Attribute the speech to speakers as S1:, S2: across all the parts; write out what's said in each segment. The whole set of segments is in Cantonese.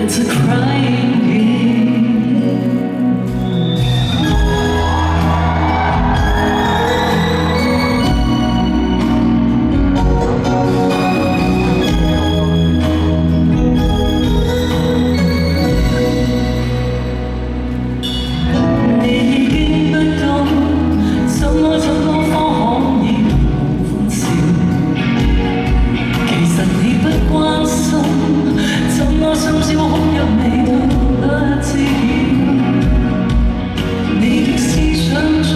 S1: It's a crying game.你已經不懂，怎麼方可以無歡笑？其實你不關心，怎麼深宵哭泣你都不知曉？你的思想中，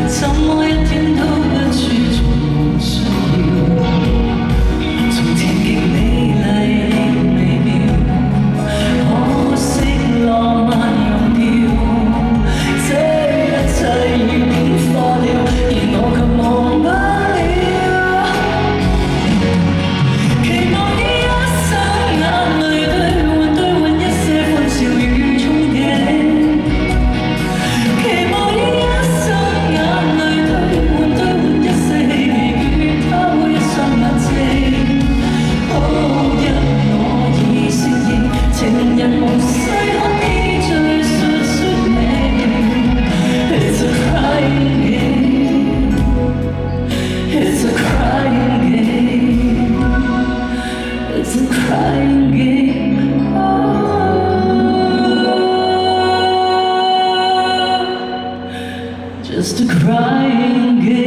S1: 怎麼一天都不注重需要？從前極美麗亦微妙，可惜浪漫溶掉，這一切已變化了，而我卻忘不了。期望呢一生眼淚兌換一些歡笑與憧憬，期望呢一生眼淚兌換一些喜悅與偷一雙眼睛。因我已承認，情人無需可以再述明。It's a crying game. It's a crying game. It's a crying game. Just a crying game.